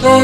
साबी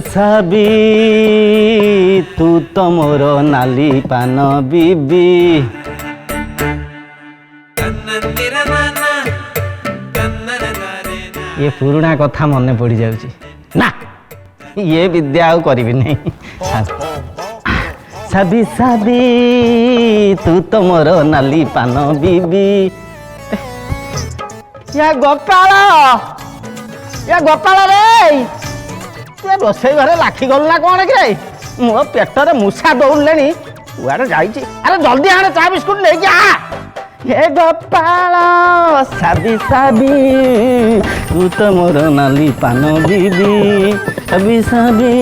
साबी तू तो मोर नाली पान बीबी। ये पुराना कथा मन पड़ जाऊँ ना ये विद्या आउ करी नहीं। साबी साबी तू तो मोर नाली पान बीबी। या गोपाल रे रोषई घरे लाखी गलु ना कौन कि मो पेटर मूषा दौड़े कुआड़े जाइए। अरे जल्दी आने चा बिस्कुट लेके आ। ये गोपाल साबी साबी तू तो मोर नाली पान बीबी। साबी साबी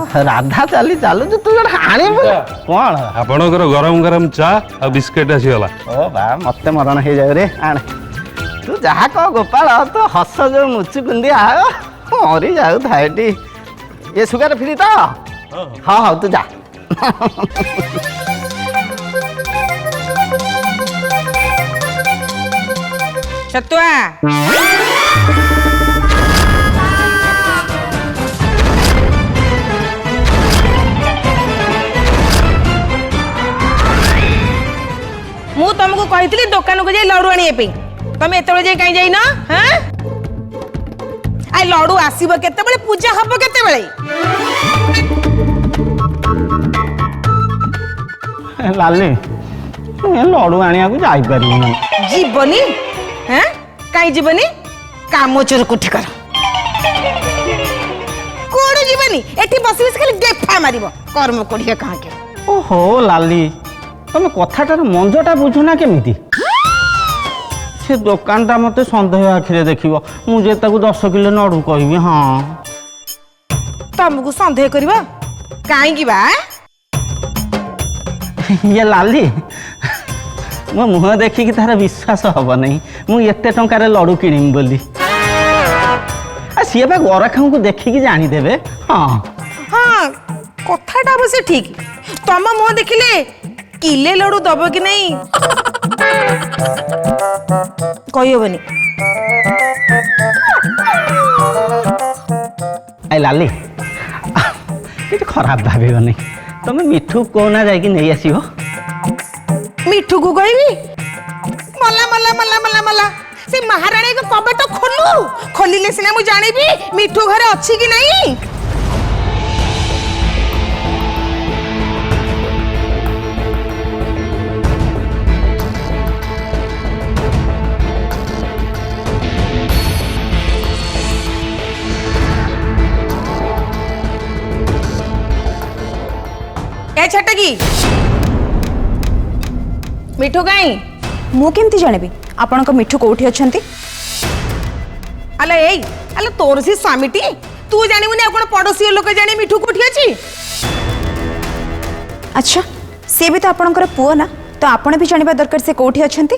राधा चली चलु तू गोटे आनी कौन आपणकर गरम गरम चा आ बिस्किट आसीगला। ओ बा मत मरण हो जाए रे आण तू जहाँ कह गोपाल तो हस जो मुचु कुंदिया मरी जाऊ थाएटी। ये सुगार फ्री तो हाँ हाँ तू जा। सतुआ मु तुमको कही दुकान को जाए लड़ू आने तुम एत कहीं जाइन। हाँ आ लड़ू आसब केते पूजा हम केते लाली लड़ू आनिया जापर जीवनी। हाँ कहीं जीवनी काम चोर कोठी कर कौन जीवनी एठी बस बस खाली गेफा मार कर्म कोढ़िया कहाँ के। ओहो लाली तुम कथाटार मंजटा बुझुना केमिति। से दुकानटा मत सन्देह आखिरे देखिबो मुझे ताकू 10 किलो नड़ू कहबी। हाँ तुमको सन्देह करबा काई बा ये लाली मो मुह देखिकी तार विश्वास हम नहीं मु एते टंकार लड़ू किणीम बोली। सी बा गरखा को देखिकी जानीदेवे। हाँ हाँ कथाटा अवश्य ठीक तुम मुह देखिले किले लड़ू दब कि नहीं कहबनी। आई लाली ये खराब भाविबनी तुम मिठू कोना जाइकी नहीं आसीबो। मिठू को कहबी मल्ला मल्ला मल्ला मल्ला मल्ला से महाराणी को कबट खोलू खोलिले सिना मु जानिबी मिठू घरे अछि कि नहीं। छटकी मिठू कहीं मु केमती जानबी आपण को मिठू कोठी अछंती। अला एई अला तोर सी स्वामीटी तू जानिबुनी आ कोन पड़ोसी लोक जानि मिठू कोठी अछि। अच्छा से भी तो आपणकर पुओ ना तो आपण भी जानिबा दरकार से कोठी अछंती।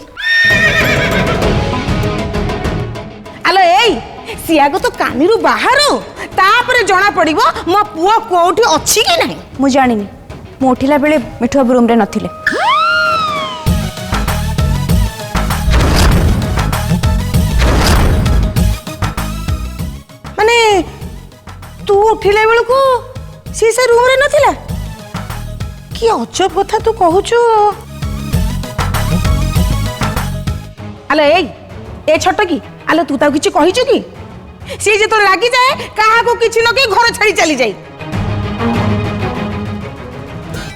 अला एई सियागो तो कानीरु बाहरो तापरे जणा पड़िबो मो पुओ कोठी अछि कि नहीं। मु जानिनी मु उठिला बेले मिठू अब रूम रे नथिले। माने तू उठिला बेल को सी से रूम रे नथिला कि अजब कथा तू कहूचु। अले ए छोट की अले तू ता किछि कहिचु कि सी जे तो लागी जाए काहा को किछि न के घर छाड़ी चली जाई।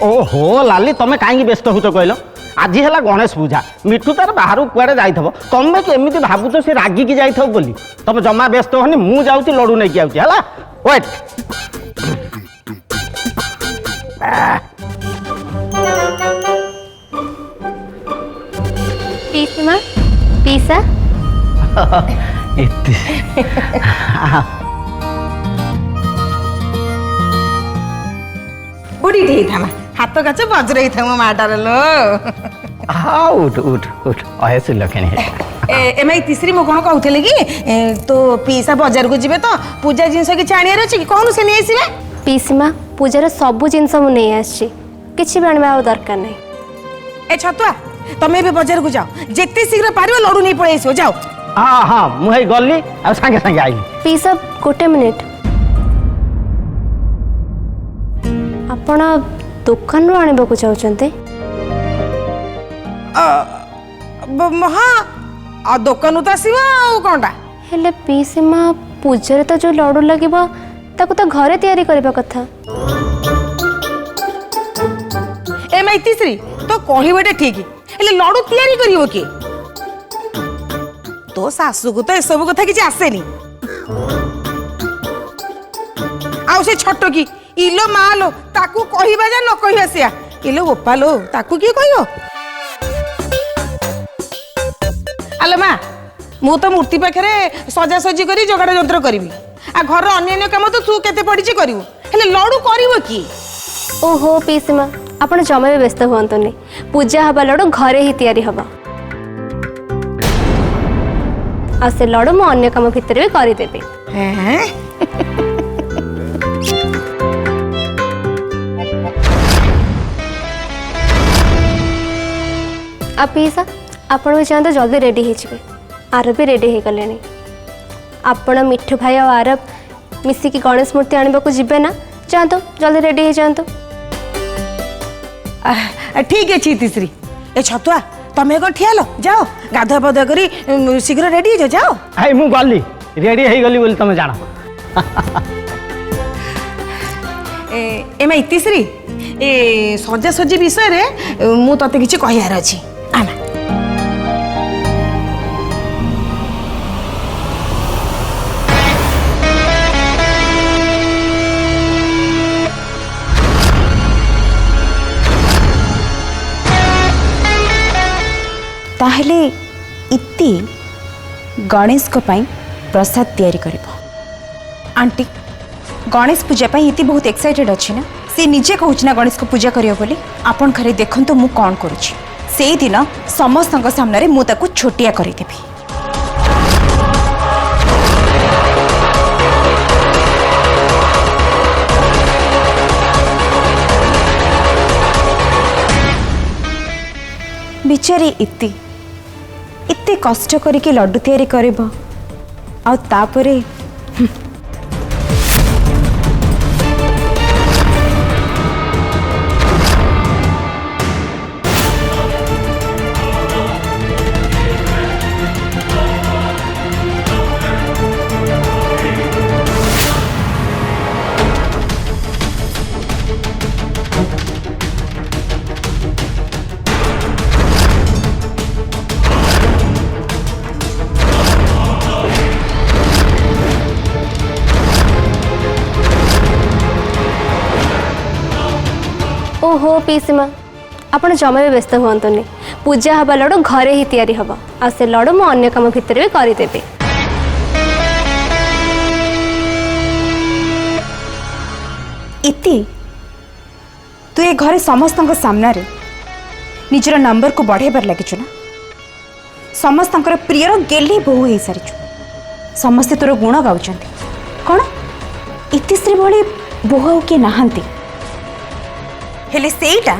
ओहो लाली तमें कहीं व्यस्त हो कहल आज है गणेश पूजा मिठू तार बाहर कुआड़े जाइथबो तमें केमिति भाबुछ से रागी की जाइथबो बोली तमें जमा व्यस्त होनी मु जाउची लडू नहीं आउची हला वेट। पीसमा पीसा इत्ती बुढ़ी ठीक था हाथ काच बज्र ही था मो माटार लो। हाँ उठ उठ उठ अहे सुलक्षणी एम तीसरी मु कौन कहते कि तो पीसा बाजार को जीवे तो पूजा जिनस कि आनियार अच्छे कि कहूँ से नहीं आसवे। ପିଇସି ପୂଜାର ସବୁ ଜିନିଷ ମୁଁ ନେଇ ଆସିଛି କିଛି ବି ଆଣିବା ଆଉ ଦରକାର ନାହିଁ। ए छतुआ तमे भी बाजार को जाओ जिते शीघ्र पारियो लडू नहीं पळै आइसो जाओ। हाँ हाँ मुझे गली आ सांगे सांगे आई। पिइसा गोटे मिनिट आपण दुकान रो आनिबा को चाहउचंते? हाँ आ दुकान तो आसीबा आ कोनटा हेले पिइसी पूजा रे तो जो लडू लागिबो ताको तो घरे तैयारी करबा कथा। ए मैतीश्री तो कहबेटा ठीक हेले लडू तैयारी करियो के तो सासु को तो ए सब कथा किछ आसेनी आउ से छोटो की इलो मालो ताकू कहिबा जा न कहिबा सिया इलो गोपालो ताकू की कहियो आलो मा मु तो मूर्ति पाखरे सजा सजी करी जोगाड़ जंत्र करबी आ घर अन्य काम तो तू केते पड़ी करिवो हेले लडू करिवो की। ओहो पिइसी आपण जमा भी व्यस्त हुअंतुनी पूजा हबा लडू घरे ही तैयारी हबा आ से लडू मो अन्य काम भितर भी करि देबे। हैं आ पिइसा आपण भी चाहते जल्दी रेडी हे जिवे आरब भी रेडी हे गलेनी आपण मिठू भाई और आरब मिसिकी गणेश मूर्ति आनिबा को जिबे ना चाहतो जल्दी रेडी हे जानतो। ठीक है तीसरी ए छतुआ तमे को ठियालो जाओ गाधुआ पाधुआ करी शीघ्र रेडी हो जाओ। आई मु गली रेडी हो गली बोली तुम जान। ए मैं तीसरी ए सजा सजी विषय रे मु तते किछि कहियार अछि आना ताहले इति गणेश को पाई प्रसाद तैयारी करिबो। आंटी गणेश पूजा पाई इति बहुत एक्साइटेड अछि ना से निजे कहूछ ना गणेश को पूजा करियो बोली आपन घरे देखन तो मु कोन करूछि से दिन समस्त सामने रे मु ताकू छोटिया करि देबी। बिचारी इति इत्ते कष्ट करके लड्डू तैयारी करिबो आ तापरे ओहो पिइसी आपण जमा भी व्यस्त हुअंतुनी पूजा हबा लडू घरे ही तैयारी हबा आ से लडू मो अन्य काम भितर भी करि देबे। इति तू ए घरे समस्त सामने रे निजर नंबर को बढ़ेबार लगिଛୁ ना समस्त प्रियर गेली बहु हो सारी समस्ते तोर गुण गाउचंती कौन इतिश्री भली बहु किए नहांती हेले सेईटा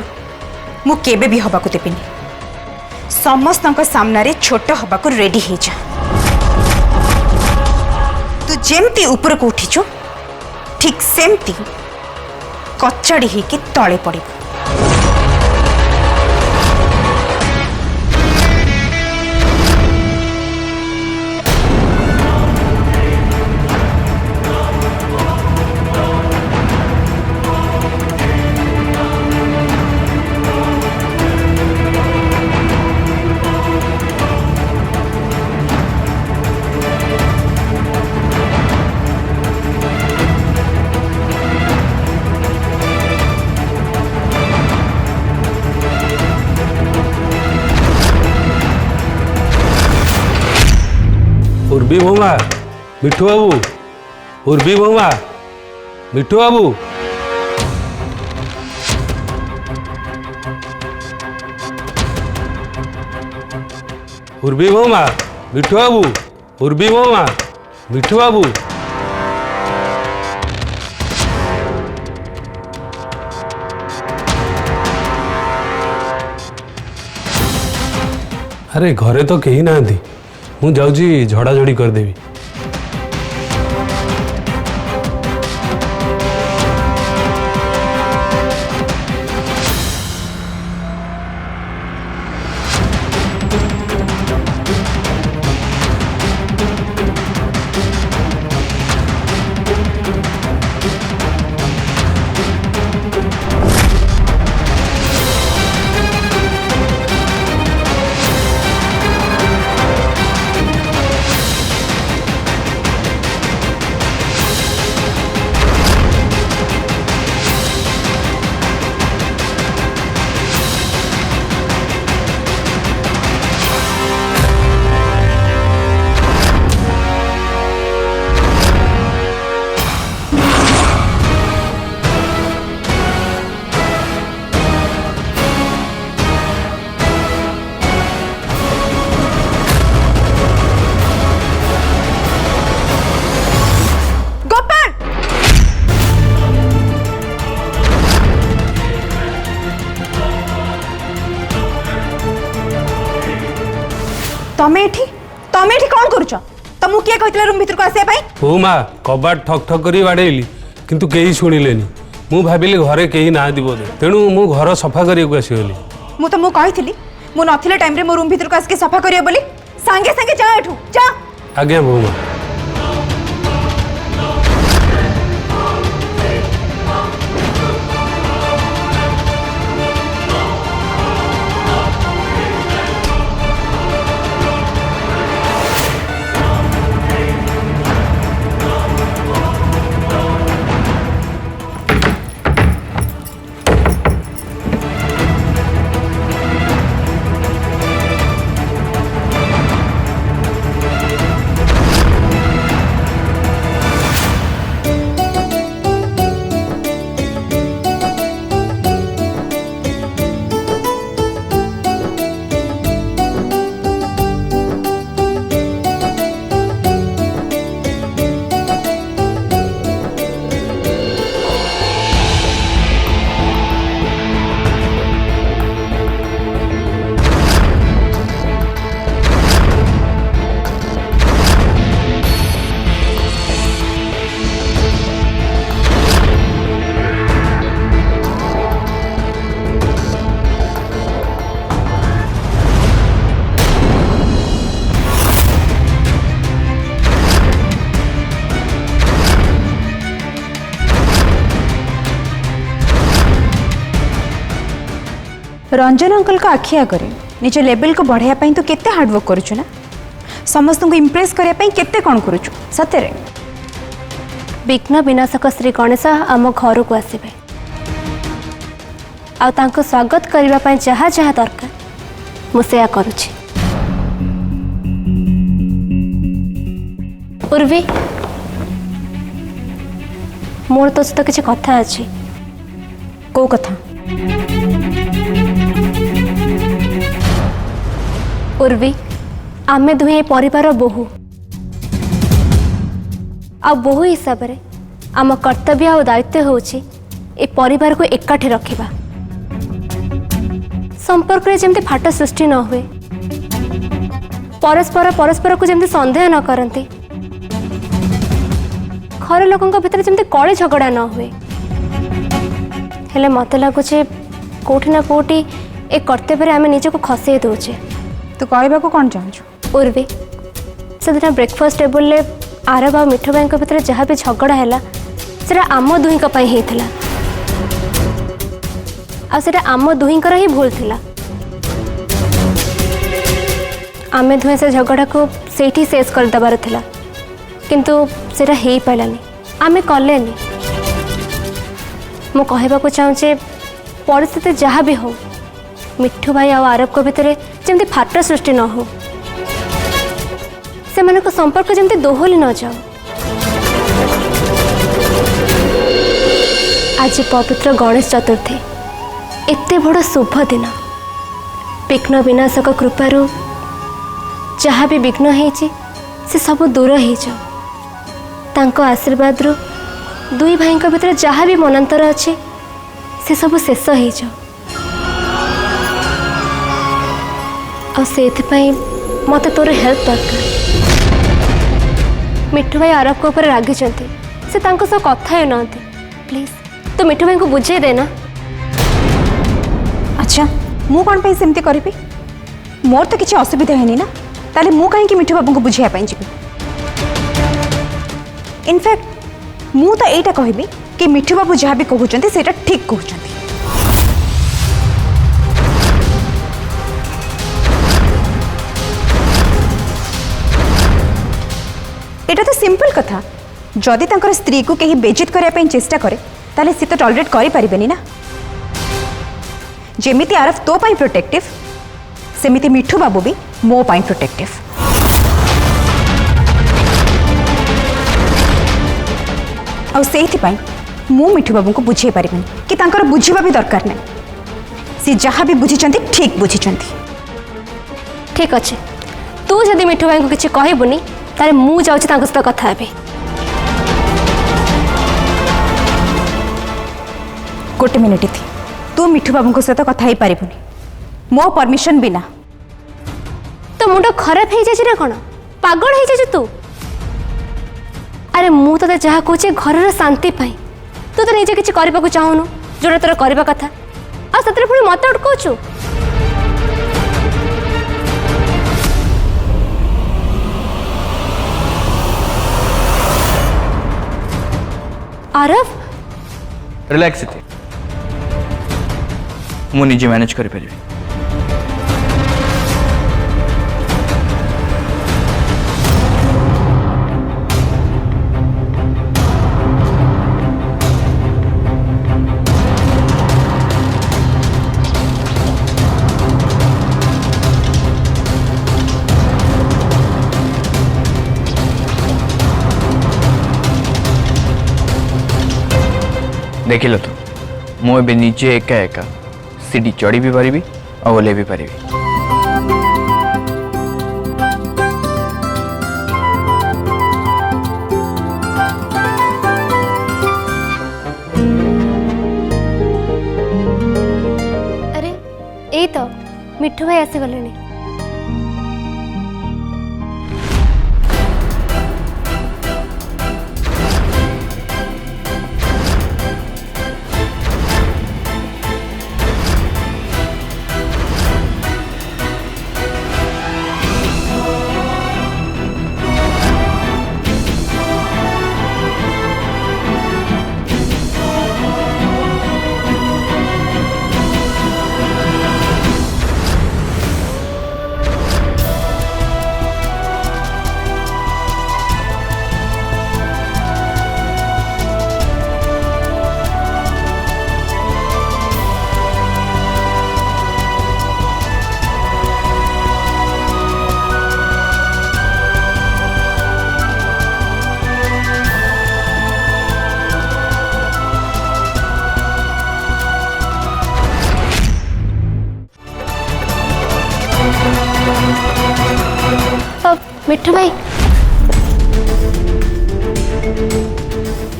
मु केबे भी हबाकू देबिनी समस्त सामने रे छोट हबाकू रेडी हे जा तू जेमती ऊपर को उठीचु ठीक सेमती कचड़ी ही कि तले पड़े। उर्बी भौमा मिठू बाबू उर्बी भौमा मिठू बाबू उर्बी भौमा मिठू बाबू उर्बी भौमा मिठू बाबू अरे घरे तो कहीं ना मु जाऊँगी झड़ाझड़ी करदेवी। तमे एठी कौन करूछ? तमु किए कहतिला रूम भीतर को आसे पई? हो माँ कबाट ठक ठक करी बाड़ेली किंतु केही सुनिलेनी। मु भाबिली घरे केही ना बोधे तेणु मु घर सफा करिया आसीगली। मु तो मु कहिथिली मु नथिले टाइम रे मो रूम भीतर को आके सफा करिया बोली। संगे संगे जा एठू जा। आज्ञा भौमा। रंजन अंकल का आखि आगे निज लेवल को बढ़ाया तो केते हार्डवर्क करुचु ना समस्त को इम्प्रेस करने केते कौन करुचु सतरे। विघ्न विनाशक श्री गणेश आम घर को आसबे आ स्वागत करने जहाँ जहाँ दरकार मुझे करुछि। उर्वी मोर तो सहित किसी कथा अच्छी। को कथा? उर्वी आमे दुहे परिवार बोहू आ बोहू हिसाब रे आम कर्तव्य और दायित्व होछि ए परिवार को एकाठी रखिबा। संपर्क रे जेमते फाट सृष्टि न हुए, परस्पर परस्पर को जेमते संदेह न करते, घर लोकंक भितर जेमते कଳି झगड़ा न हुए। हेले मते लागुचे कोठी ना कोठी ए कर्तव्य रे आमे निजको खसे दोचे। तू कहबा को कौन चाहछु? उर्वी से दिन ब्रेकफास्ट टेबल ले आरब आ मिठू भाई भितर जहाँ भी झगड़ा है से आम दुही होता आ आम दुही ही भूल थिला। आमे दुहे से झगड़ा को सेठी शेष कर दबार थिला किंतु सेटा हे पालानी आमे कलेनी। मु कहबा को चाहूचे परिस्थिति जहाँ भी हो मिठू भाई आ आरब को भितर जमती फाट सृष्टि न हो, से मन को संपर्क जमती दोहली न जाओ। आज पवित्र गणेश चतुर्थी एते बड़ शुभ दिन विघ्न विनाशक कृपारू जहाँ भी विघ्न होइछि से सब दूर हो जाओ। तांको आशीर्वाद रु दुई भाई भितर जहाँ भी मनांतर अच्छे से सब शेष हो जाओ। मत तोर हेल्प दरकार। मिठू भाई आरव को ऊपर रागी से कथा ही ना प्लीज तो मिठू भाई को बुझे देना। अच्छा मु कौन पे सेमती करी मोर तो किसी असुविधा है ना ताले मु कहीं मिठू बाबू को बुझाई जी। इनफैक्ट मु तो यहीटा कहबी कि मिठू बाबू जहाँ भी कहते से ठीक कहते। एटा तो सिंपल कथा जदि तांकर स्त्री को कहीं बेजित करने चेष्टा करे ताले सी तो टॉलरेट करि परिबेनी ना। जेमिति आरफ तो पाई प्रोटेक्टिव सेमिति मिठू बाबू भी मो पाई प्रोटेक्टिव। और सेहिथि पाई मु मिठू बाबू को बुझे परिबेनी कि तांकर बुझिबा भी दरकार नहीं। सी जहाँ भी बुझिचंती ठीक बुझिचंती। ठीक अच्छे तू जदि मिठू भाई को किसी कहबुनी तारे मु जाउछि तांको सहित कथा हेबे। गोटे मिनिट थी तू मिठू बाबू सहित कथा ही पारिबुनी मो परमिशन बिना। तो मुंड खराब हो जाए ना कौन पागल हो जाए तू। अरे मु तो जहाँ कहूँ घर शांति पाई तू तो निजे किसी करने को चाहूनु जोटा तोर करवा कथा आ से पुणी मत अटकाउछु। आरव रिलैक्स थी मु निजे मैनेज कर पारि। देखिल तो मु ए निजे एका एका सीढ़ी चढ़ी भी पारि और ओल्हे भी पारि। अरे यही तो मिठू भाई आसी गले।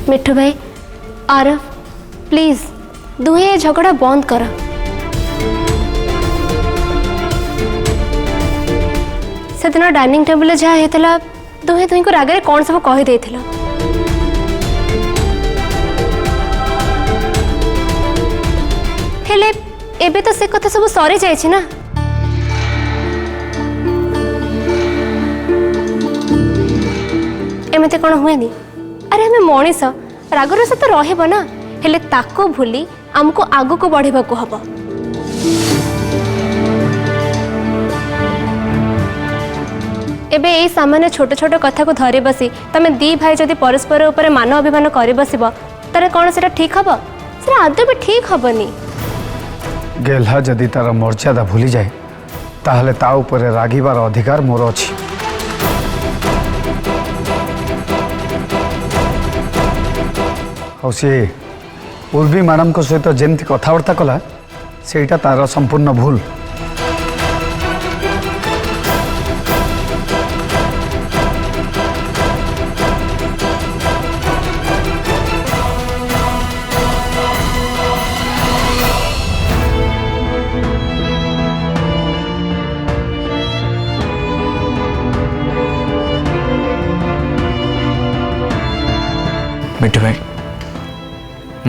मिठू भाई आरव प्लीज दुहे झगड़ा बंद कर। से दिन डाइनिंग टेबल जहाँ होता दुहे दुही को रागरे कौन सब कहीदे हेले एबे तो से कथा सब सरी जाए ना। एमती कौन हुए नी अरे हमें मनीष रागर सहित रही ना हेले ताको भूली आमको आगु को बढ़ा हम। एबे यही सामान्य छोट छोट कथा को धरी बसी तमें दी भाई जदि परस्पर ऊपर मान अभिमान कर बस तारे कौन से ठीक हम से आदौ भी ठीक हेनी। गेल्हा जदि तार मर्यादा भूली जाए ताहले ता ऊपर रागिबार अधिकार मोर अछि। सी उर्वी मैडम को सहित जमती कथबार्ता कला सेटा तार संपूर्ण भूल।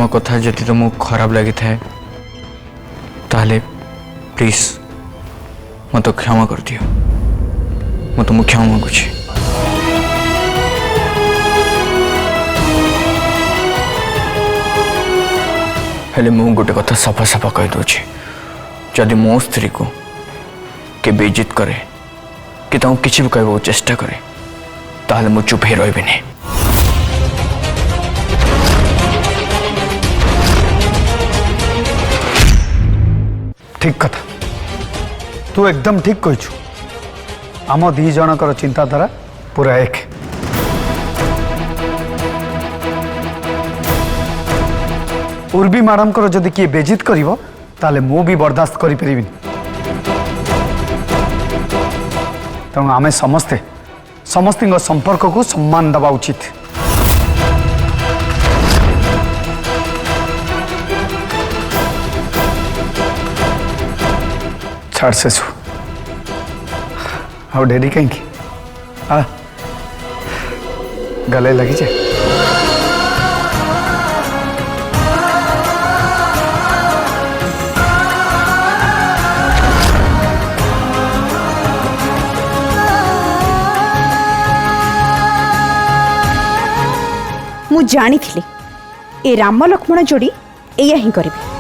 मो कथा जदि तुमको खराब लगी थाए ताहले प्लीज मत क्षमा कर दियो। मैं तुमको क्षमा मांगुची। हेले मु गोटे कथा सफा सफा कही दूची, जदि मो स्त्री को के बेइज्जत करे कि ताऊ किसी भी कहबो चेष्टा करे ताहले मु चुप ही रही नहीं। ठीक कथा तू एकदम ठीक कहीछु। आम दी जनकर चिंताधारा पूरा एक। उर्वी मैडम को जदि किए बेजित करिवो ताले मु भी बर्दाश्त करि परिबिनी। तेणु आमे समस्ते समस्तिंग संपर्क को सम्मान दबा उचित। छाड़ सेसु आउ डेरी कहीं गले लगी जाए। मु जानी थी ए राम लक्ष्मण जोड़ी एया ही करिबे।